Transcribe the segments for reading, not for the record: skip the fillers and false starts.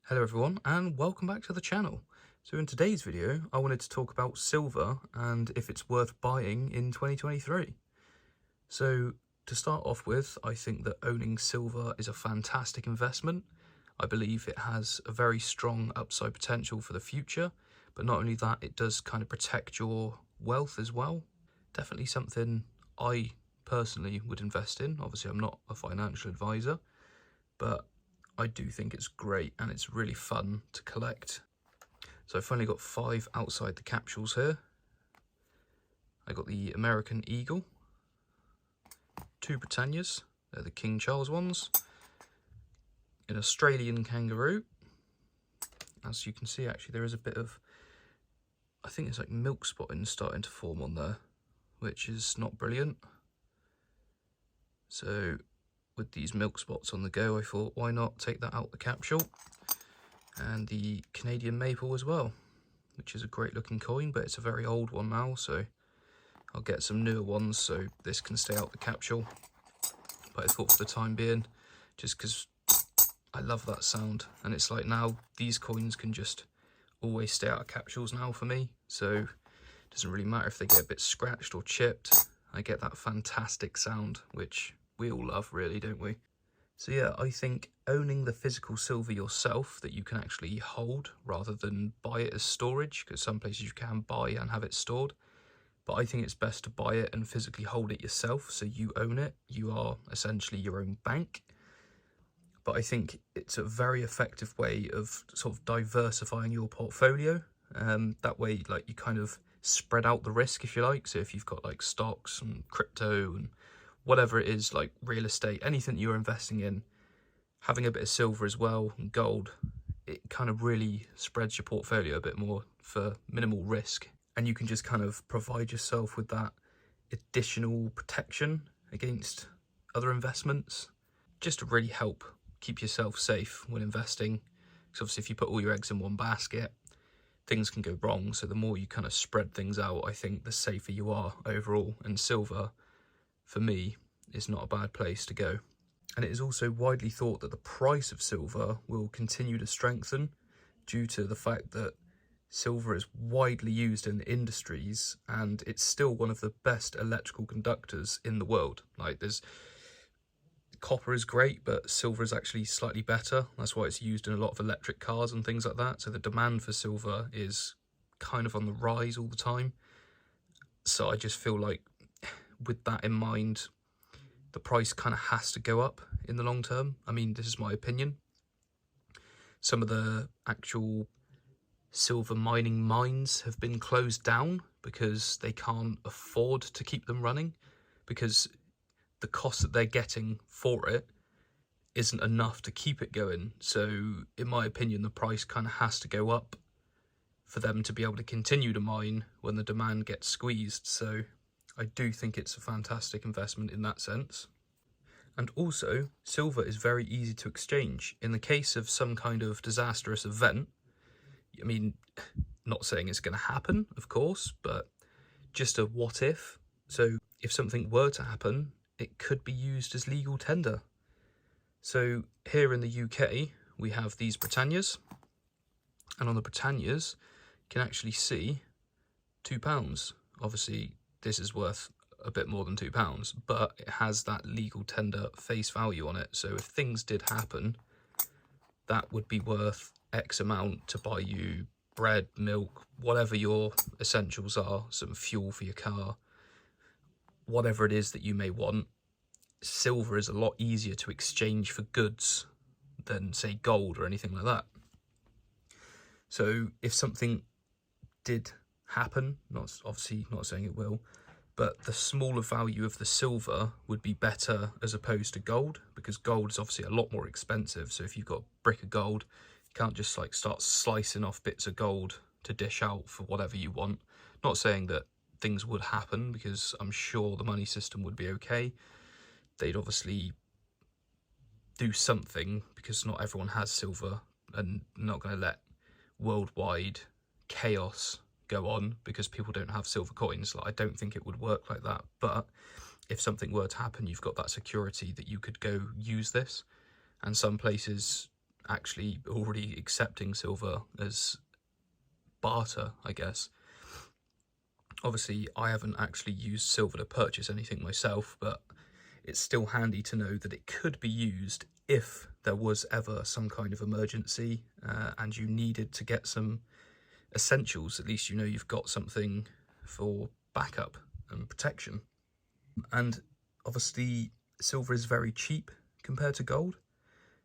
Hello everyone and welcome back to the channel. So in today's video I wanted to talk about silver and if it's worth buying in 2023. So to start off with, I think that owning silver is a fantastic investment. I believe it has a very strong upside potential for the future, but not only that, it does kind of protect your wealth as well. Definitely something I personally would invest in. Obviously I'm not a financial advisor, but I do think it's great and it's really fun to collect. So I've finally got 5 outside the capsules here. I got the American Eagle, 2 Britannias, they're the King Charles ones, an Australian Kangaroo. As you can see, actually there is a bit of, I think it's like milk spotting starting to form on there, which is not brilliant. So with these milk spots on the go, I thought why not take that out the capsule. And the Canadian Maple as well, which is a great looking coin, but it's a very old one now, so I'll get some newer ones so this can stay out the capsule. But I thought for the time being, just because I love that sound, and it's like now these coins can just always stay out of capsules now for me, so it doesn't really matter if they get a bit scratched or chipped. I get that fantastic sound, which we all love really, don't we? So yeah, I think owning the physical silver yourself that you can actually hold rather than buy it as storage, because some places you can buy and have it stored, but I think it's best to buy it and physically hold it yourself so you own it. You are essentially your own bank. But I think it's a very effective way of sort of diversifying your portfolio. That way, like, you kind of spread out the risk, if you like. So if you've got like stocks and crypto and whatever it is, like real estate, anything you're investing in, having a bit of silver as well and gold, it kind of really spreads your portfolio a bit more for minimal risk. And you can just kind of provide yourself with that additional protection against other investments, just to really help keep yourself safe when investing. Because obviously if you put all your eggs in one basket, things can go wrong. So the more you kind of spread things out, I think the safer you are overall. And silver, for me, is not a bad place to go. And it is also widely thought that the price of silver will continue to strengthen due to the fact that silver is widely used in industries and it's still one of the best electrical conductors in the world. Like, there's copper is great, but silver is actually slightly better. That's why it's used in a lot of electric cars and things like that. So the demand for silver is kind of on the rise all the time. So I just feel like with that in mind, the price kind of has to go up in the long term. I mean, this is my opinion. Some of the actual silver mining mines have been closed down because they can't afford to keep them running, because the cost that they're getting for it isn't enough to keep it going. So in my opinion, the price kind of has to go up for them to be able to continue to mine when the demand gets squeezed. So I do think it's a fantastic investment in that sense. And also, silver is very easy to exchange. In the case of some kind of disastrous event, I mean, not saying it's going to happen, of course, but just a what if. So if something were to happen, it could be used as legal tender. So here in the UK, we have these Britannias, and on the Britannias, you can actually see £2. Obviously, this is worth a bit more than £2, but it has that legal tender face value on it. So if things did happen, that would be worth X amount to buy you bread, milk, whatever your essentials are, some fuel for your car, whatever it is that you may want. Silver is a lot easier to exchange for goods than, say, gold or anything like that. So if something did happen, obviously not saying it will, but the smaller value of the silver would be better as opposed to gold, because gold is obviously a lot more expensive. So if you've got a brick of gold, you can't just like start slicing off bits of gold to dish out for whatever you want. Not saying that things would happen, because I'm sure the money system would be okay. They'd obviously do something, because not everyone has silver, and not going to let worldwide chaos go on because people don't have silver coins. Like, I don't think it would work like that. But if something were to happen, you've got that security that you could go use this. And some places actually already accepting silver as barter, I guess. Obviously, I haven't actually used silver to purchase anything myself, but it's still handy to know that it could be used if there was ever some kind of emergency and you needed to get some essentials. At least you know you've got something for backup and protection. And obviously, silver is very cheap compared to gold.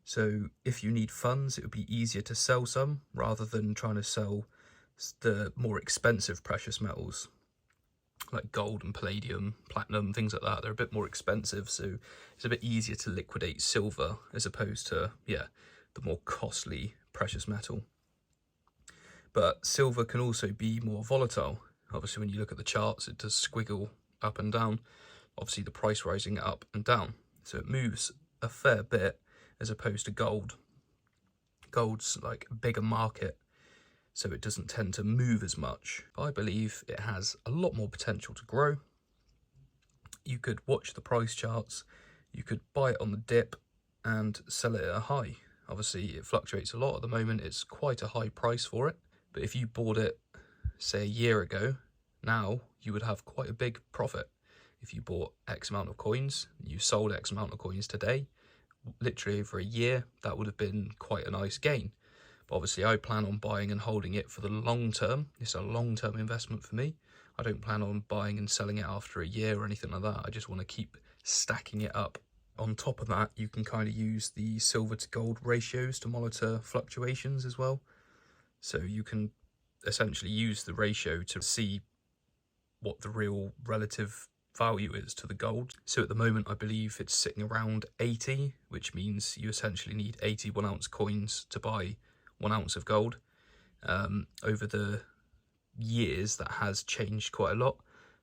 So if you need funds, it would be easier to sell some rather than trying to sell the more expensive precious metals like gold and palladium, platinum, things like that. They're a bit more expensive, so it's a bit easier to liquidate silver as opposed to, yeah, the more costly precious metal. But silver can also be more volatile. Obviously, when you look at the charts, it does squiggle up and down. Obviously, the price rising up and down. So it moves a fair bit as opposed to gold. Gold's like a bigger market, so it doesn't tend to move as much. I believe it has a lot more potential to grow. You could watch the price charts, you could buy it on the dip and sell it at a high. Obviously, it fluctuates a lot at the moment. It's quite a high price for it. But if you bought it, say, a year ago, now you would have quite a big profit. If you bought X amount of coins, you sold X amount of coins today, literally over a year, that would have been quite a nice gain. But obviously, I plan on buying and holding it for the long term. It's a long-term investment for me. I don't plan on buying and selling it after a year or anything like that. I just want to keep stacking it up. On top of that, you can kind of use the silver to gold ratios to monitor fluctuations as well. So you can essentially use the ratio to see what the real relative value is to the gold. So at the moment, I believe it's sitting around 80, which means you essentially need 80 1-ounce coins to buy 1 ounce of gold. Over the years, that has changed quite a lot.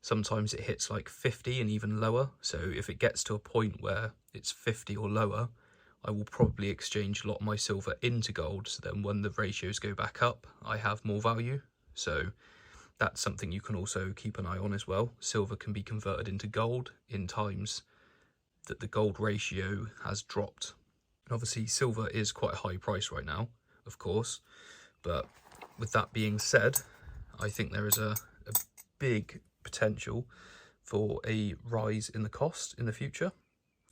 Sometimes it hits like 50 and even lower. So if it gets to a point where it's 50 or lower, I will probably exchange a lot of my silver into gold. So then when the ratios go back up, I have more value. So that's something you can also keep an eye on as well. Silver can be converted into gold in times that the gold ratio has dropped. And obviously silver is quite a high price right now, of course. But with that being said, I think there is a big potential for a rise in the cost in the future.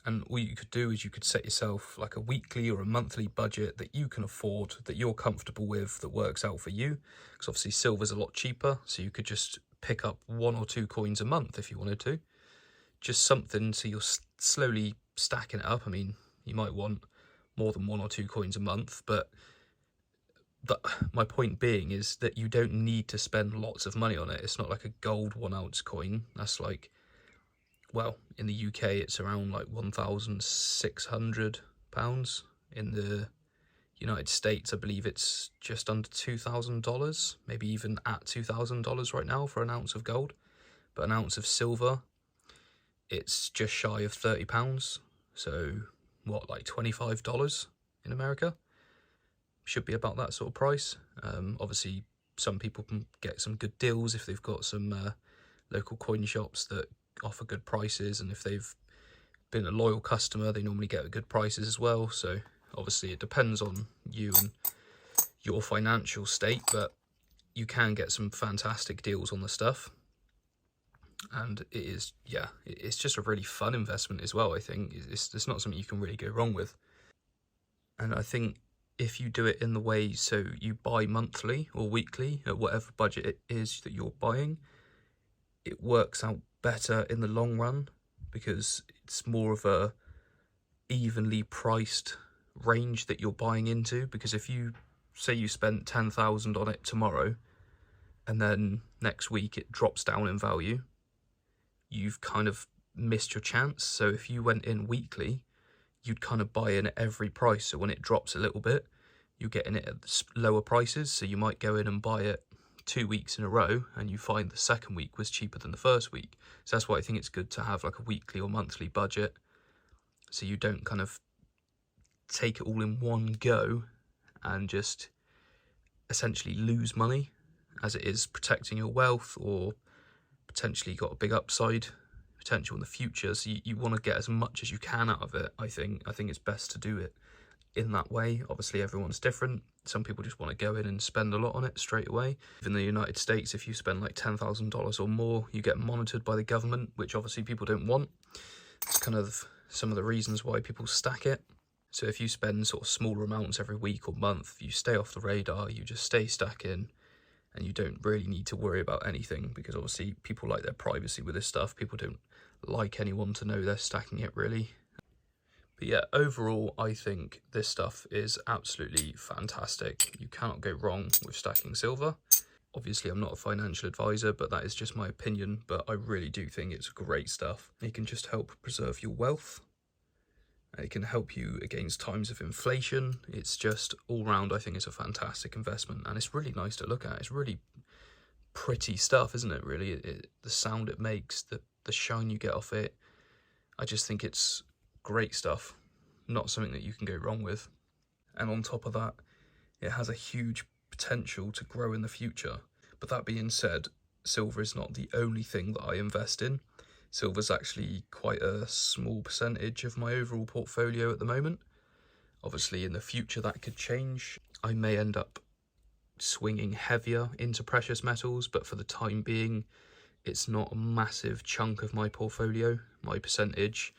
And all you could do is you could set yourself like a weekly or a monthly budget that you can afford, that you're comfortable with, that works out for you. Because obviously silver's a lot cheaper, so you could just pick up 1 or 2 coins a month if you wanted to. Just something so you're slowly stacking it up. I mean, you might want more than 1 or 2 coins a month, but my point being is that you don't need to spend lots of money on it. It's not like a gold 1 ounce coin. That's like, well, in the UK, it's around like £1,600. In the United States, I believe it's just under $2,000, maybe even at $2,000 right now for an ounce of gold. But an ounce of silver, it's just shy of £30. So what, like $25 in America? Should be about that sort of price. Obviously, some people can get some good deals if they've got some local coin shops that offer good prices, and if they've been a loyal customer, they normally get good prices as well. So obviously it depends on you and your financial state, but you can get some fantastic deals on the stuff. And it is, yeah, it's just a really fun investment as well. I think it's not something you can really go wrong with. And I think if you do it in the way so you buy monthly or weekly at whatever budget it is that you're buying, it works out better in the long run because it's more of a evenly priced range that you're buying into. Because if you say you spent 10,000 on it tomorrow and then next week it drops down in value, you've kind of missed your chance. So if you went in weekly, you'd kind of buy in at every price. So when it drops a little bit, you're getting it at lower prices. So you might go in and buy it 2 weeks in a row and you find the second week was cheaper than the first week. So that's why I think it's good to have like a weekly or monthly budget, so you don't kind of take it all in one go and just essentially lose money, as it is protecting your wealth or potentially got a big upside potential in the future. So you want to get as much as you can out of it. I think it's best to do it in that way. Obviously everyone's different. Some people just want to go in and spend a lot on it straight away. In the United States, if you spend like $10,000 or more, you get monitored by the government, which obviously people don't want. It's kind of some of the reasons why people stack it. So if you spend sort of smaller amounts every week or month, you stay off the radar, you just stay stacking, and you don't really need to worry about anything, because obviously people like their privacy with this stuff. People don't like anyone to know they're stacking it, really. But yeah, overall, I think this stuff is absolutely fantastic. You cannot go wrong with stacking silver. Obviously, I'm not a financial advisor, but that is just my opinion. But I really do think it's great stuff. It can just help preserve your wealth. It can help you against times of inflation. It's just all round, I think it's a fantastic investment. And it's really nice to look at. It's really pretty stuff, isn't it, really? The sound it makes, the shine you get off it. I just think it's great stuff. Not something that you can go wrong with. And on top of that, it has a huge potential to grow in the future. But that being said, silver is not the only thing that I invest in. Silver's actually quite a small percentage of my overall portfolio at the moment. Obviously in the future that could change. I may end up swinging heavier into precious metals, but for the time being, it's not a massive chunk of my portfolio. My percentage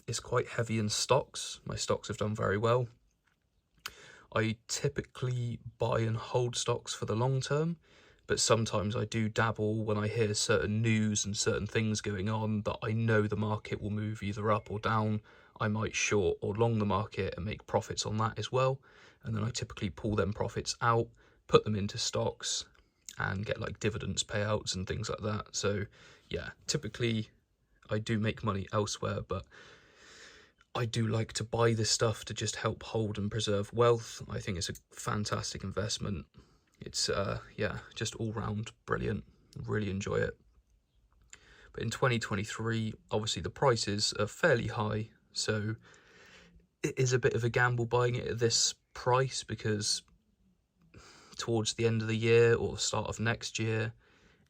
is quite heavy in stocks. My stocks have done very well. I typically buy and hold stocks for the long term, but sometimes I do dabble when I hear certain news and certain things going on that I know the market will move either up or down. I might short or long the market and make profits on that as well. And then I typically pull them profits out, put them into stocks, and get like dividends payouts and things like that. So yeah, typically I do make money elsewhere, but I do like to buy this stuff to just help hold and preserve wealth. I think it's a fantastic investment. It's, yeah, just all round brilliant. Really enjoy it. But in 2023, obviously the prices are fairly high, so it is a bit of a gamble buying it at this price, because towards the end of the year or start of next year,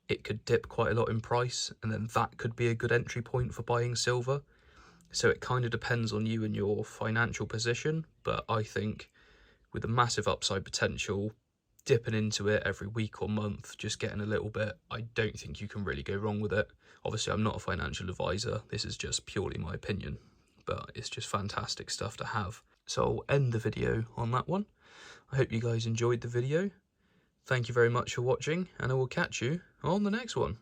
it could dip quite a lot in price, and then that could be a good entry point for buying silver. So it kind of depends on you and your financial position, but I think with a massive upside potential, dipping into it every week or month, just getting a little bit, I don't think you can really go wrong with it. Obviously, I'm not a financial advisor. This is just purely my opinion, but it's just fantastic stuff to have. So I'll end the video on that one. I hope you guys enjoyed the video. Thank you very much for watching, and I will catch you on the next one.